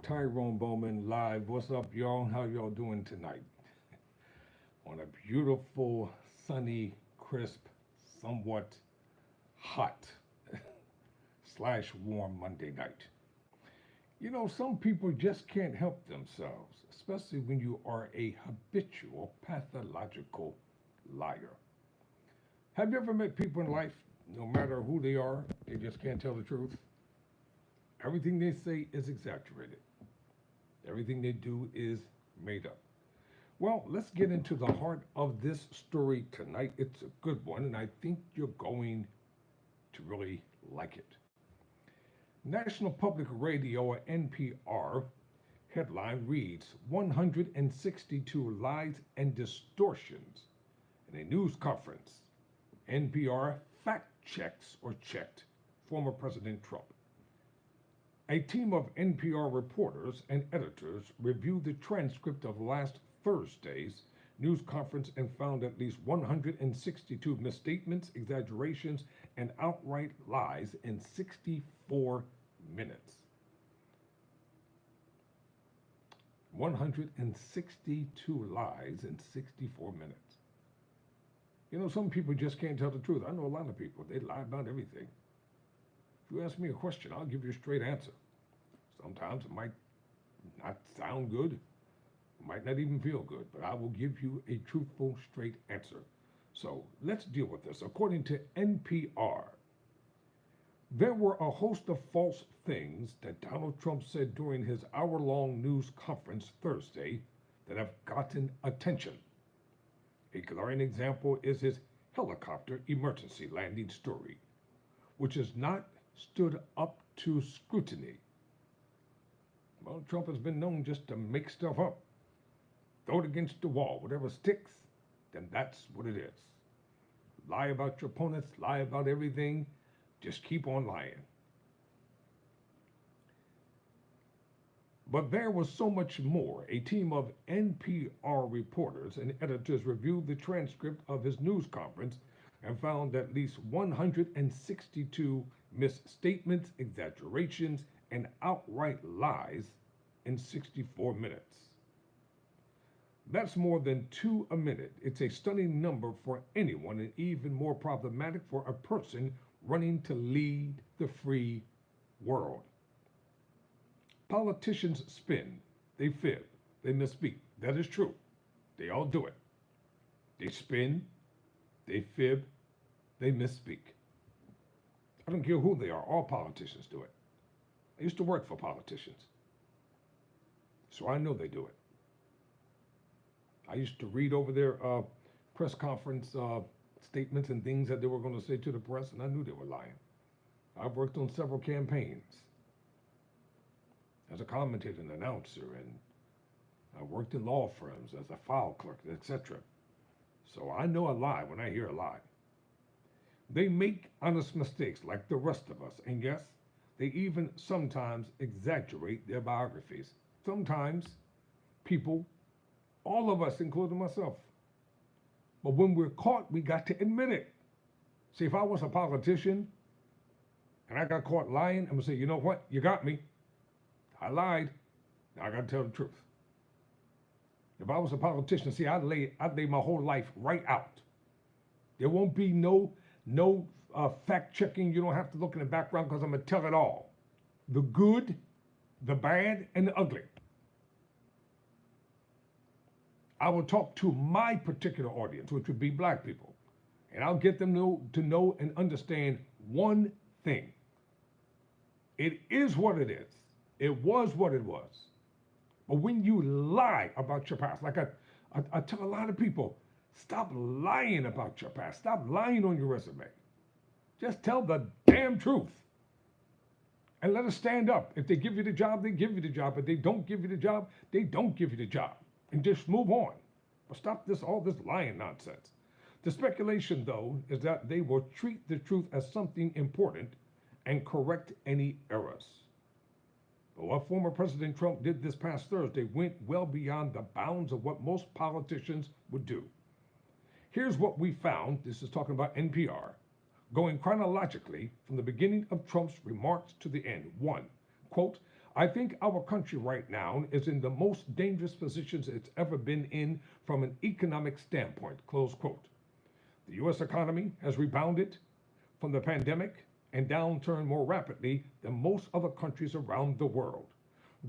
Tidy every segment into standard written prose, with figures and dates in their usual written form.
Tyrone Bowman live. What's up, y'all? How y'all doing tonight? On a beautiful, sunny, crisp, somewhat hot slash warm Monday night. You know, some people just can't help themselves, especially when you are a habitual pathological liar. Have you ever met people in life, no matter who they are, they just can't tell the truth? Everything they say is exaggerated. Everything they do is made up. Well, let's get into the heart of this story tonight. It's a good one, and I think you're going to really like it. National Public Radio, or NPR, headline reads 162 Lies and Distortions in a news conference. NPR fact checks or checked former President Trump. A team of NPR reporters and editors reviewed the transcript of last Thursday's news conference and found at least 162 misstatements, exaggerations, and outright lies in 64 minutes. 162 lies in 64 minutes. You know, some people just can't tell the truth. I know a lot of people, they lie about everything. If you ask me a question, I'll give you a straight answer. Sometimes it might not sound good, might not even feel good, but I will give you a truthful, straight answer. So let's deal with this. According to NPR, there were a host of false things that Donald Trump said during his hour-long news conference Thursday that have gotten attention. A glaring example is his helicopter emergency landing story, which has not stood up to scrutiny. Well, Trump has been known just to make stuff up, throw it against the wall. Whatever sticks, then that's what it is. Lie about your opponents, lie about everything, just keep on lying. But there was so much more. A team of NPR reporters and editors reviewed the transcript of his news conference and found at least 162 misstatements, exaggerations, and outright lies in 64 minutes. That's more than 2 a minute. It's a stunning number for anyone and even more problematic for a person running to lead the free world. Politicians spin, they fib, they misspeak. That is true. They all do it. They spin, they fib, they misspeak. I don't care who they are, all politicians do it. I used to work for politicians, so I know they do it. I used to read over their press conference statements and things that they were going to say to the press, and I knew they were lying. I've worked on several campaigns as a commentator and announcer, and I worked in law firms as a file clerk, etc. So I know a lie when I hear a lie. They make honest mistakes like the rest of us, and yes, they even sometimes exaggerate their biographies. Sometimes people, all of us, including myself. But when we're caught, we got to admit it. See, if I was a politician and I got caught lying, I'm gonna say, you know what? You got me. I lied. Now I gotta tell the truth. If I was a politician, see, I'd lay my whole life right out. There won't be no fact checking. You don't have to look in the background because I'm gonna tell it all. The good, the bad, and the ugly. I will talk to my particular audience, which would be black people, and I'll get them to know and understand one thing. It is what it is. It was what it was. But when you lie about your past, like I tell a lot of people, stop lying about your past. Stop lying on your resume. Just tell the damn truth. And let us stand up. If they give you the job, they give you the job. If they don't give you the job, they don't give you the job. And just move on. But stop all this lying nonsense. The speculation, though, is that they will treat the truth as something important and correct any errors. But what former President Trump did this past Thursday went well beyond the bounds of what most politicians would do. Here's what we found. This is talking about NPR. Going chronologically from the beginning of Trump's remarks to the end. 1, quote, I think our country right now is in the most dangerous positions it's ever been in from an economic standpoint, close quote. The U.S. economy has rebounded from the pandemic and downturn more rapidly than most other countries around the world.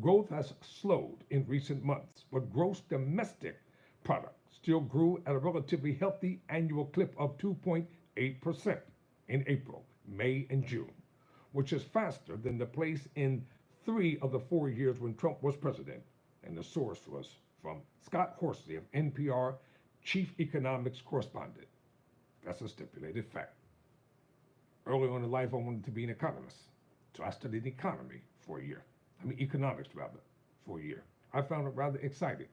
Growth has slowed in recent months, but gross domestic product still grew at a relatively healthy annual clip of 2.8% in April, May, and June, which is faster than the place in 3 of the 4 years when Trump was president. And the source was from Scott Horsley of NPR, chief economics correspondent. That's a stipulated fact. Early on in life, I wanted to be an economist. So I studied economy for a year. Economics rather, for a year. I found it rather exciting.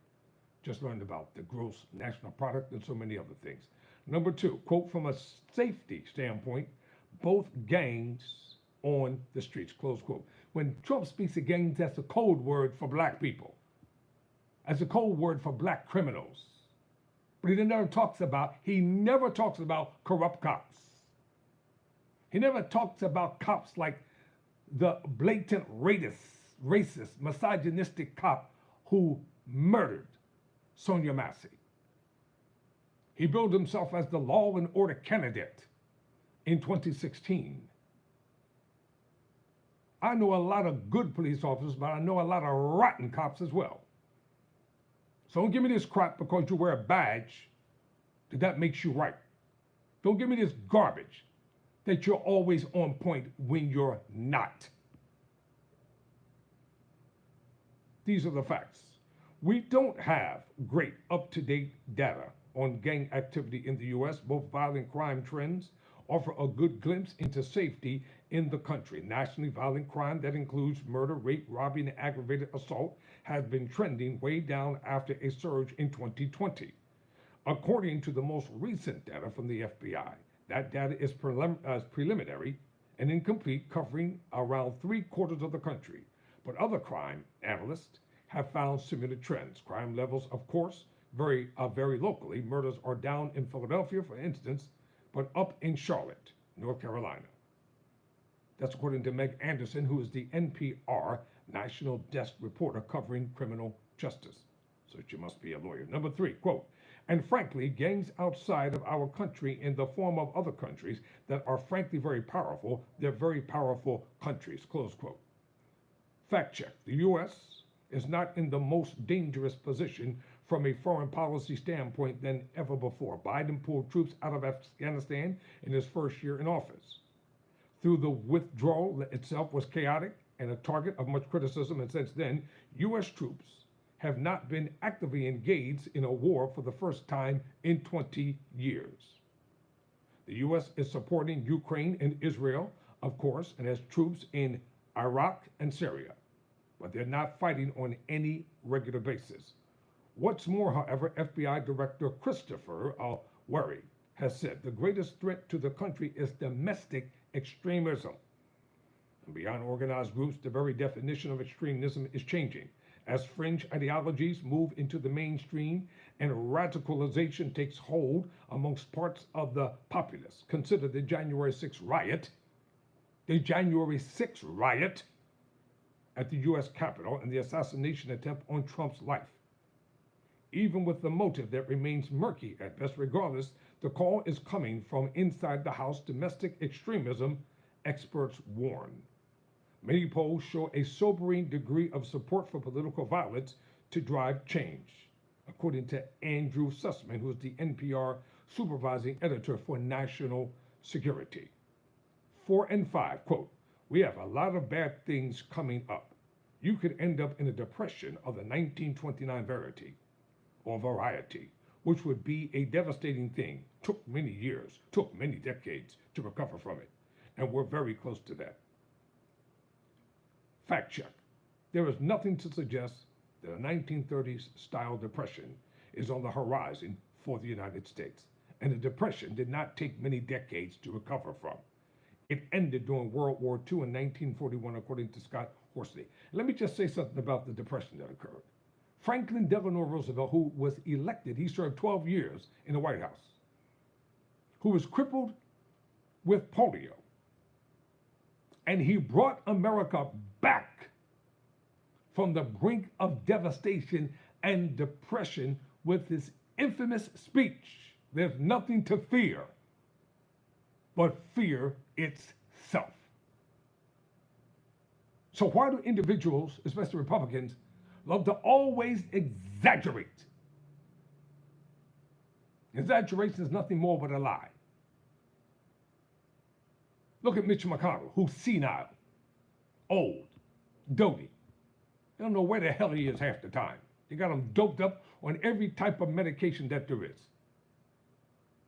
Just learned about the gross national product and so many other things. Number 2, quote, from a safety standpoint, both gangs on the streets, close quote. When Trump speaks of gangs, that's a code word for black people. That's a code word for black criminals. But he never talks about corrupt cops. He never talks about cops like the blatant racist, misogynistic cop who murdered Sonia Massey. He billed himself as the law and order candidate in 2016. I know a lot of good police officers, but I know a lot of rotten cops as well. So don't give me this crap because you wear a badge that makes you right. Don't give me this garbage that you're always on point when you're not. These are the facts. We don't have great up-to-date data on gang activity in the U.S. Both violent crime trends offer a good glimpse into safety in the country. Nationally, violent crime that includes murder, rape, robbery, and aggravated assault has been trending way down after a surge in 2020. According to the most recent data from the FBI, that data is preliminary and incomplete, covering around 3/4 of the country. But other crime analysts have found similar trends. Crime levels, of course, vary locally. Murders are down in Philadelphia, for instance, but up in Charlotte, North Carolina. That's according to Meg Anderson, who is the NPR national desk reporter covering criminal justice. So she must be a lawyer. Number 3, quote, and frankly, gangs outside of our country in the form of other countries that are frankly very powerful, they're very powerful countries, close quote. Fact check. The U.S. is not in the most dangerous position from a foreign policy standpoint than ever before. Biden pulled troops out of Afghanistan in his first year in office. Through the withdrawal itself was chaotic and a target of much criticism, and since then, U.S. troops have not been actively engaged in a war for the first time in 20 years. The U.S. is supporting Ukraine and Israel, of course, and has troops in Iraq and Syria, but they're not fighting on any regular basis. What's more, however, FBI Director Christopher Wary has said the greatest threat to the country is domestic extremism. And beyond organized groups, the very definition of extremism is changing. As fringe ideologies move into the mainstream and radicalization takes hold amongst parts of the populace. Consider the January 6th riot at the U.S. Capitol and the assassination attempt on Trump's life. Even with the motive that remains murky at best, regardless, the call is coming from inside the House. Domestic extremism, experts warn. Many polls show a sobering degree of support for political violence to drive change, according to Andrew Sussman, who is the NPR supervising editor for national security. 4 and 5, quote, we have a lot of bad things coming up. You could end up in a depression of the 1929 variety, which would be a devastating thing. Took many years, took many decades to recover from it, and we're very close to that. Fact check. There is nothing to suggest that a 1930s style depression is on the horizon for the United States, and the depression did not take many decades to recover from. It ended during World War II in 1941, according to Scott Horsley. Let me just say something about the depression that occurred. Franklin Delano Roosevelt, who was elected, he served 12 years in the White House, who was crippled with polio. And he brought America back from the brink of devastation and depression with his infamous speech. There's nothing to fear but fear itself. So why do individuals, especially Republicans, love to always exaggerate? Exaggeration is nothing more but a lie. Look at Mitch McConnell, who's senile, old, doty. They don't know where the hell he is half the time. They got him doped up on every type of medication that there is.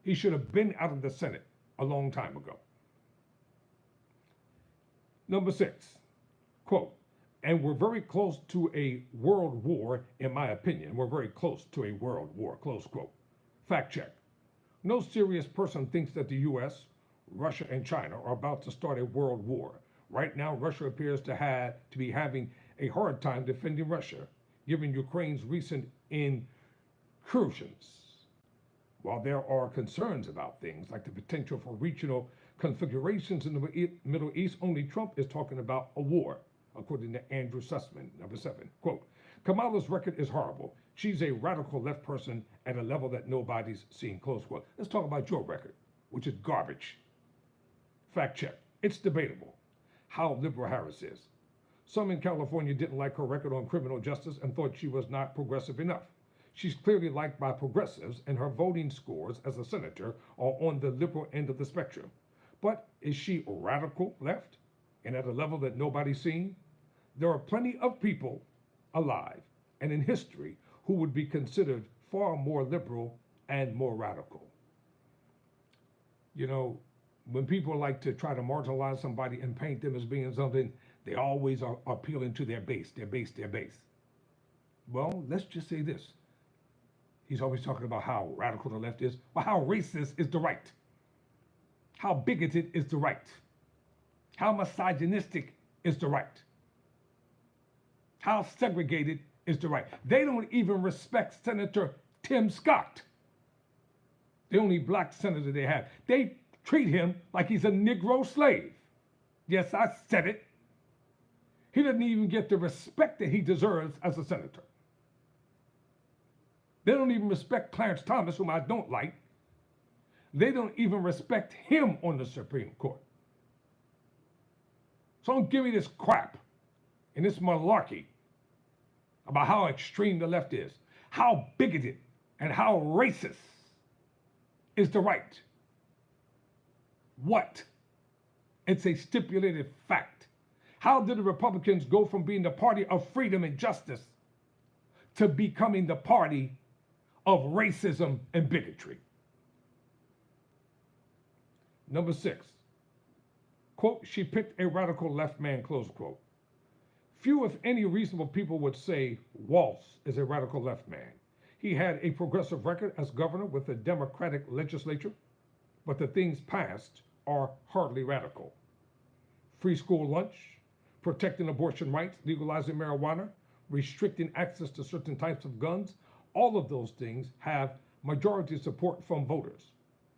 He should have been out of the Senate a long time ago. Number 6, quote, and we're very close to a world war, in my opinion. We're very close to a world war, close quote. Fact check. No serious person thinks that the U.S., Russia, and China are about to start a world war. Right now, Russia appears to be having a hard time defending Russia, given Ukraine's recent incursions. While there are concerns about things like the potential for regional configurations in the Middle East, only Trump is talking about a war, according to Andrew Sussman. Number 7, quote, Kamala's record is horrible. She's a radical left person at a level that nobody's seen, close quote. Let's talk about your record, which is garbage. Fact check. It's debatable how liberal Harris is. Some in California didn't like her record on criminal justice and thought she was not progressive enough. She's clearly liked by progressives, and her voting scores as a senator are on the liberal end of the spectrum. But is she radical left and at a level that nobody's seen? There are plenty of people alive and in history who would be considered far more liberal and more radical. You know, when people like to try to marginalize somebody and paint them as being something, they always are appealing to their base. Well, let's just say this. He's always talking about how radical the left is. Well, how racist is the right? How bigoted is the right? How misogynistic is the right? How segregated is the right? They don't even respect Senator Tim Scott, the only black senator they have. They treat him like he's a Negro slave. Yes, I said it. He doesn't even get the respect that he deserves as a senator. They don't even respect Clarence Thomas, whom I don't like. They don't even respect him on the Supreme Court. So don't give me this crap and this malarkey about how extreme the left is, how bigoted and how racist is the right. What? It's a stipulated fact. How did the Republicans go from being the party of freedom and justice to becoming the party of racism and bigotry? Number 6, quote, she picked a radical left man, close quote. Few, if any, reasonable people would say Walz is a radical left man. He had a progressive record as governor with a Democratic legislature, but the things passed are hardly radical. Free school lunch, protecting abortion rights, legalizing marijuana, restricting access to certain types of guns, all of those things have majority support from voters.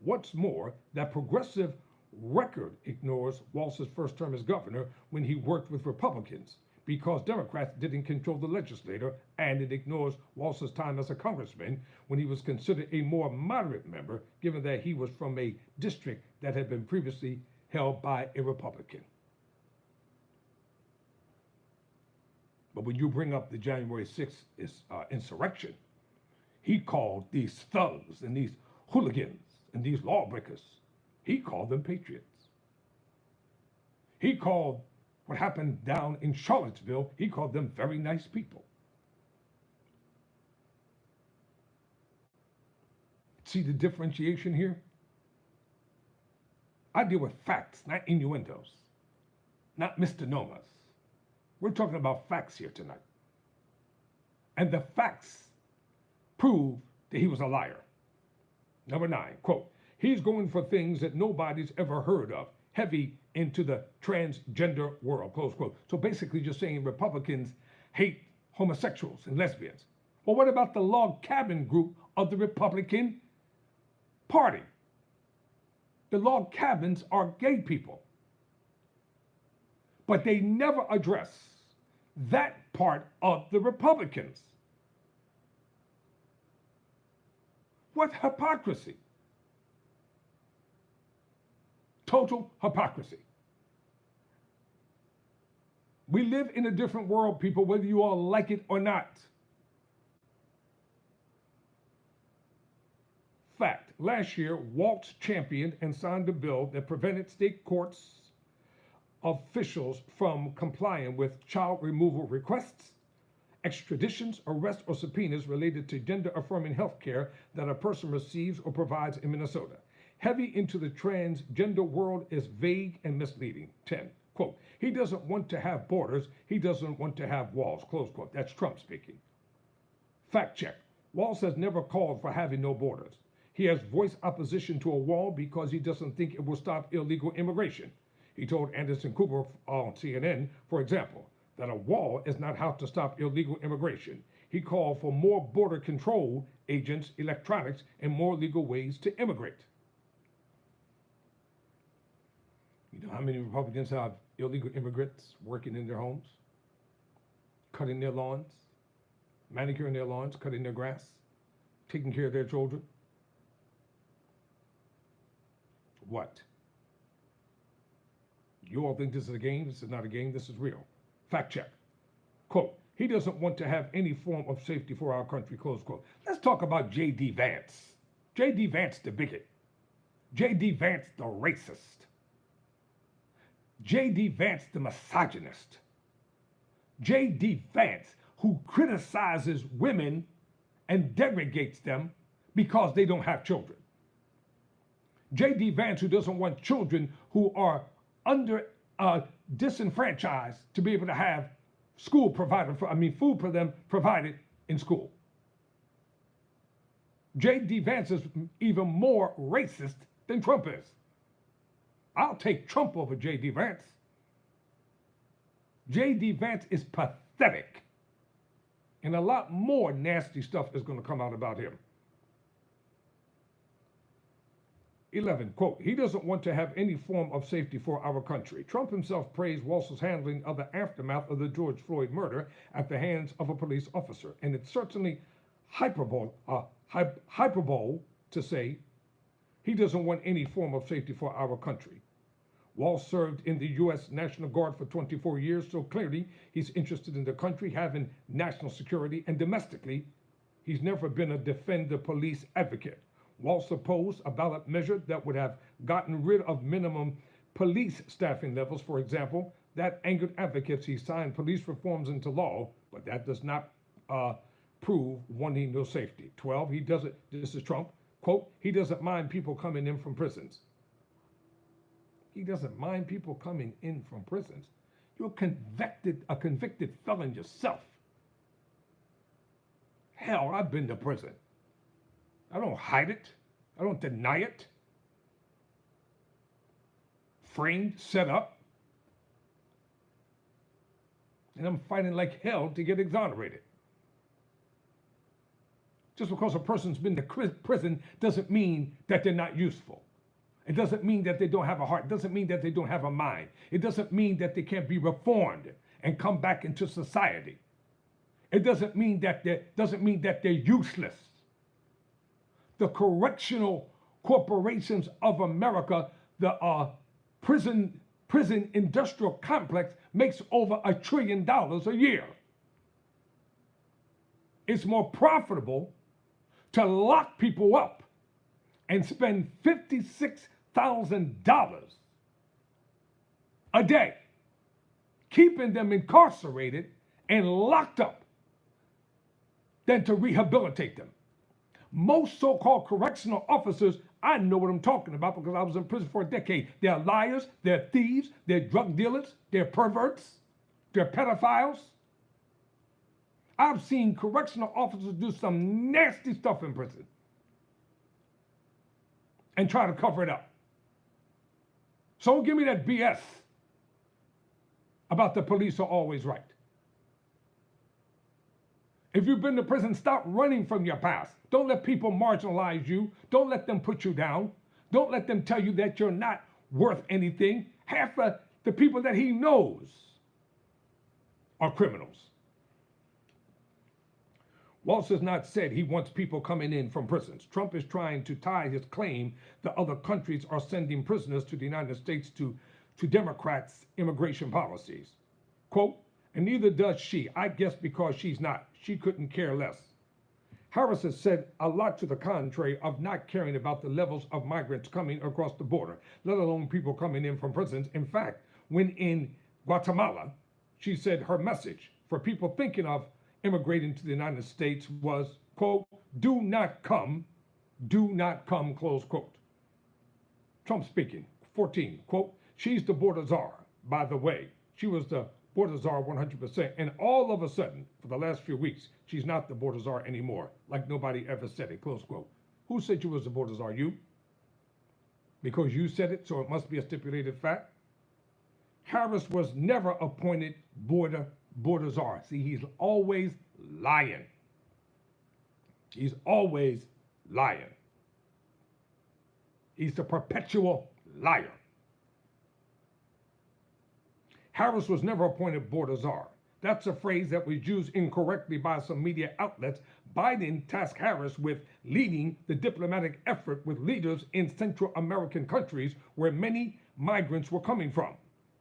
What's more, that progressive record ignores Walz's first term as governor when he worked with Republicans, because Democrats didn't control the legislature, and it ignores Walz's time as a congressman when he was considered a more moderate member, given that he was from a district that had been previously held by a Republican. But when you bring up the January 6th insurrection, he called these thugs and these hooligans and these lawbreakers, he called them patriots. He called what happened down in Charlottesville, he called them very nice people. See the differentiation here? I deal with facts, not innuendos, not misnomers. We're talking about facts here tonight. And the facts prove that he was a liar. Number 9, quote, he's going for things that nobody's ever heard of, heavy into the transgender world, close quote. So basically just saying Republicans hate homosexuals and lesbians. Well, what about the log cabin group of the Republican Party? The log cabins are gay people. But they never address that part of the Republicans. What hypocrisy. Total hypocrisy. We live in a different world, people, whether you all like it or not. Fact, last year, Walz championed and signed a bill that prevented state courts officials from complying with child removal requests, extraditions, arrests, or subpoenas related to gender-affirming health care that a person receives or provides in Minnesota. Heavy into the transgender world is vague and misleading. 10, quote, he doesn't want to have borders, he doesn't want to have walls, close quote. That's Trump speaking. Fact check, Walz has never called for having no borders. He has voiced opposition to a wall because he doesn't think it will stop illegal immigration. He told Anderson Cooper on CNN, for example, that a wall is not how to stop illegal immigration. He called for more border control agents, electronics, and more legal ways to immigrate. You know how many Republicans have illegal immigrants working in their homes, cutting their lawns, manicuring their lawns, cutting their grass, taking care of their children? What? You all think this is a game? This is not a game. This is real. Fact check. Quote, he doesn't want to have any form of safety for our country, close quote. Let's talk about J.D. Vance. J.D. Vance the bigot. J.D. Vance the racist. J.D. Vance the misogynist. J.D. Vance who criticizes women and degraded them because they don't have children. J.D. Vance who doesn't want children who are disenfranchised to be able to have food for them provided in school. J.D. Vance is even more racist than Trump is. I'll take Trump over J.D. Vance. J.D. Vance is pathetic. And a lot more nasty stuff is going to come out about him. 11, quote, he doesn't want to have any form of safety for our country. Trump himself praised Walz's handling of the aftermath of the George Floyd murder at the hands of a police officer. And it's certainly hyperbole to say he doesn't want any form of safety for our country. Walz served in the U.S. National Guard for 24 years, so clearly he's interested in the country having national security, and domestically, he's never been a defend the police advocate. Walz opposed a ballot measure that would have gotten rid of minimum police staffing levels, for example. That angered advocates. He signed police reforms into law, but that does not prove wanting no safety. 12, he doesn't, this is Trump, quote, he doesn't mind people coming in from prisons. He doesn't mind people coming in from prisons. You're a convicted felon yourself. Hell, I've been to prison. I don't hide it. I don't deny it. Framed, set up. And I'm fighting like hell to get exonerated. Just because a person's been to prison doesn't mean that they're not useful. It doesn't mean that they don't have a heart. It doesn't mean that they don't have a mind. It doesn't mean that they can't be reformed and come back into society. It doesn't mean that they're useless. The correctional corporations of America, the prison industrial complex makes over $1 trillion a year. It's more profitable to lock people up and spend $56,000 a day, keeping them incarcerated and locked up, than to rehabilitate them. Most so-called correctional officers, I know what I'm talking about because I was in prison for a decade. They're liars, they're thieves, they're drug dealers, they're perverts, they're pedophiles. I've seen correctional officers do some nasty stuff in prison and try to cover it up. So don't give me that BS about the police are always right. If you've been to prison, stop running from your past. Don't let people marginalize you. Don't let them put you down. Don't let them tell you that you're not worth anything. Half of the people that he knows are criminals. Walz has not said he wants people coming in from prisons. Trump is trying to tie his claim that other countries are sending prisoners to the United States to Democrats' immigration policies. Quote, and neither does she, I guess because she's not. She couldn't care less. Harris has said a lot to the contrary of not caring about the levels of migrants coming across the border, let alone people coming in from prisons. In fact, when in Guatemala, she said her message for people thinking of immigrating to the United States was, quote, do not come, close quote. Trump speaking, 14, quote, she's the border czar, by the way. She was the border czar 100%, and all of a sudden, for the last few weeks, she's not the border czar anymore, like nobody ever said it, close quote. Who said you was the border czar? You? Because you said it, so it must be a stipulated fact? Harris was never appointed border czar. See, he's always lying. He's always lying. He's the perpetual liar. Harris was never appointed border czar. That's a phrase that was used incorrectly by some media outlets. Biden tasked Harris with leading the diplomatic effort with leaders in Central American countries where many migrants were coming from.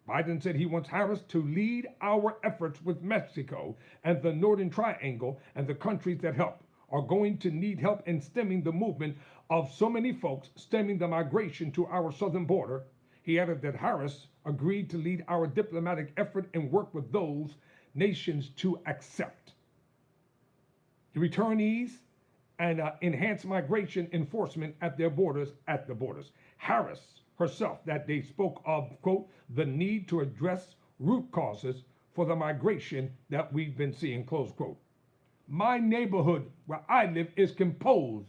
Biden said he wants Harris to lead our efforts with Mexico and the Northern Triangle, and the countries that are going to need help in stemming the movement of so many folks, stemming the migration to our southern border. He added that Harris agreed to lead our diplomatic effort and work with those nations to accept the returnees and enhance migration enforcement at their borders, Harris herself that day spoke of, quote, the need to address root causes for the migration that we've been seeing, close quote. My neighborhood where I live is composed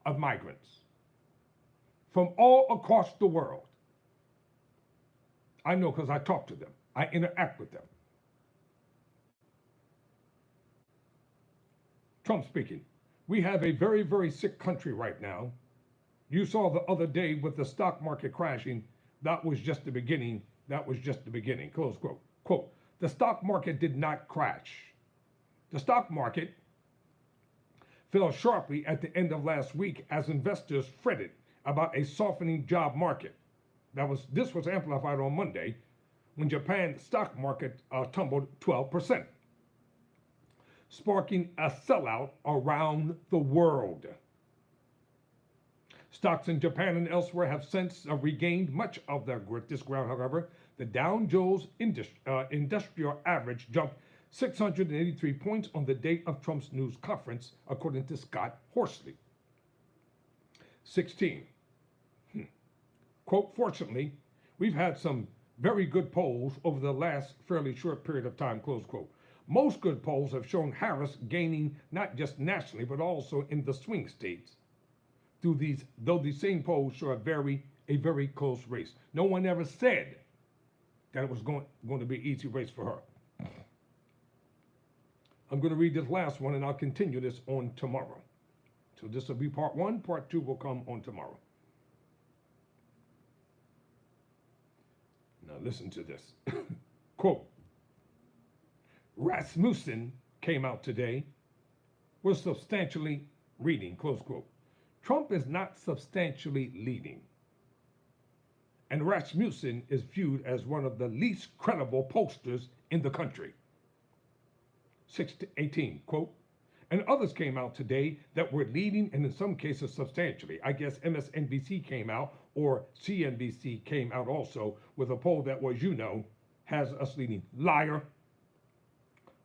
of migrants from all across the world. I know because I talk to them. I interact with them. Trump speaking. We have a very, very sick country right now. You saw the other day with the stock market crashing, that was just the beginning. That was just the beginning, close quote. Quote, the stock market did not crash. The stock market fell sharply at the end of last week as investors fretted about a softening job market. This was amplified on Monday when Japan's stock market tumbled 12%, sparking a sellout around the world. Stocks in Japan and elsewhere have since regained much of this ground, however. The Dow Jones Industrial Average jumped 683 points on the day of Trump's news conference, according to Scott Horsley. 16. Quote, fortunately, we've had some very good polls over the last fairly short period of time, close quote. Most good polls have shown Harris gaining not just nationally, but also in the swing states. Though these same polls show a very close race. No one ever said that it was going to be an easy race for her. I'm going to read this last one and I'll continue this on tomorrow. So this will be part 1. Part 2 will come on tomorrow. Now listen to this. Quote, Rasmussen came out today, was substantially reading, close quote. Trump is not substantially leading. And Rasmussen is viewed as one of the least credible pollsters in the country. 18, quote, and others came out today that were leading and in some cases substantially. I guess MSNBC came out or CNBC came out also with a poll that was, has us leading. Liar.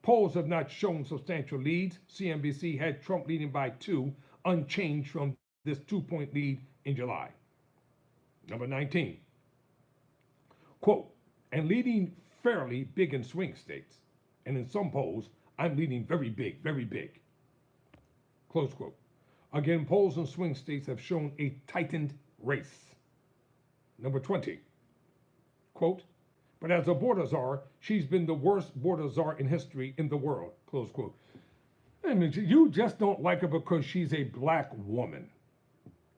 Polls have not shown substantial leads. CNBC had Trump leading by 2, unchanged from this 2-point lead in July. Number 19, quote, and leading fairly big in swing states. And in some polls, I'm leading very big, close quote. Again, polls in swing states have shown a tightened race. Number 20, quote, but as a border czar, she's been the worst border czar in history in the world, close quote. I mean, you just don't like her because she's a black woman.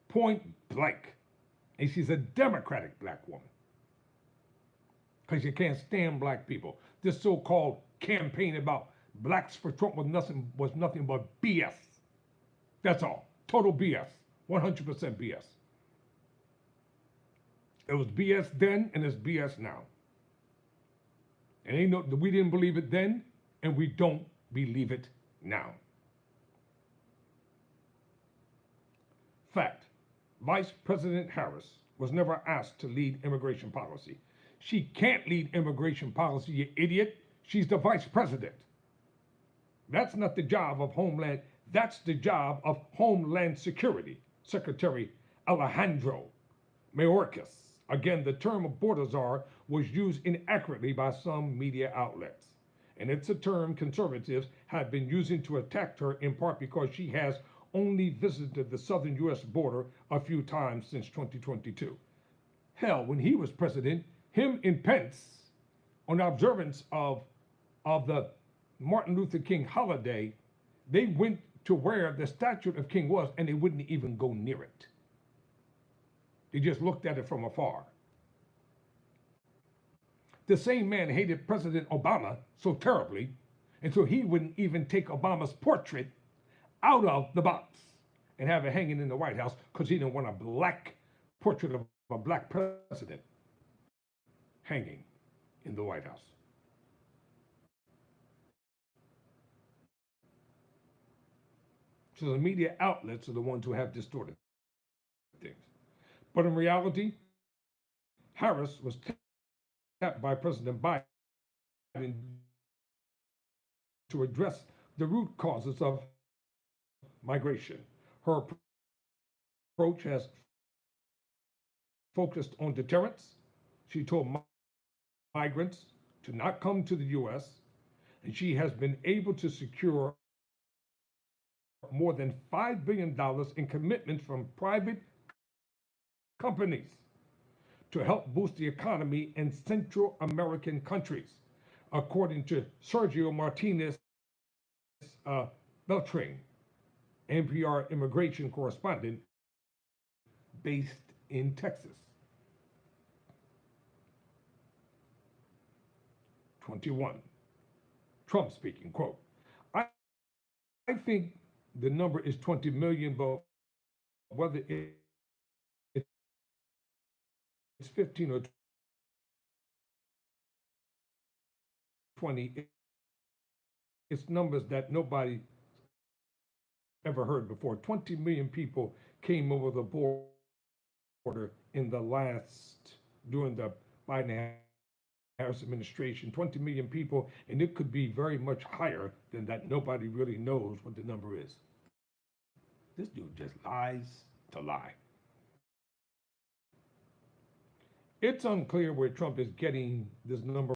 Point blank. And she's a Democratic black woman. Because you can't stand black people. this so-called campaign about blacks for Trump was nothing but BS. That's all. Total BS. 100% BS. It was BS then and it's BS now. And we didn't believe it then and we don't believe it now. Fact. Vice President Harris was never asked to lead immigration policy. She can't lead immigration policy, you idiot. She's the vice president. That's not the job of Homeland. That's the job of Homeland Security, Secretary Alejandro Mayorkas. Again, the term border czar was used inaccurately by some media outlets. And it's a term conservatives have been using to attack her in part because she has only visited the southern U.S. border a few times since 2022. Hell, when he was president, him and Pence, on observance of the Martin Luther King holiday, they went to where the statue of King was and they wouldn't even go near it. They just looked at it from afar. The same man hated President Obama so terribly, and so he wouldn't even take Obama's portrait out of the box and have it hanging in the White House because he didn't want a black portrait of a black president hanging in the White House. So the media outlets are the ones who have distorted things. But in reality, Harris was tapped by President Biden to address the root causes of migration. Her approach has focused on deterrence. She told migrants to not come to the U.S., and she has been able to secure more than $5 billion in commitments from private companies to help boost the economy in Central American countries, according to Sergio Martinez Beltran, NPR immigration correspondent based in Texas. 21. Trump speaking, quote, I think the number is 20 million, but whether it's 15 or 20, it's numbers that nobody ever heard before. 20 million people came over the border in during the Biden-Harris administration. 20 million people, and it could be very much higher than that. Nobody really knows what the number is. This dude just lies to lie. It's unclear where Trump is getting this number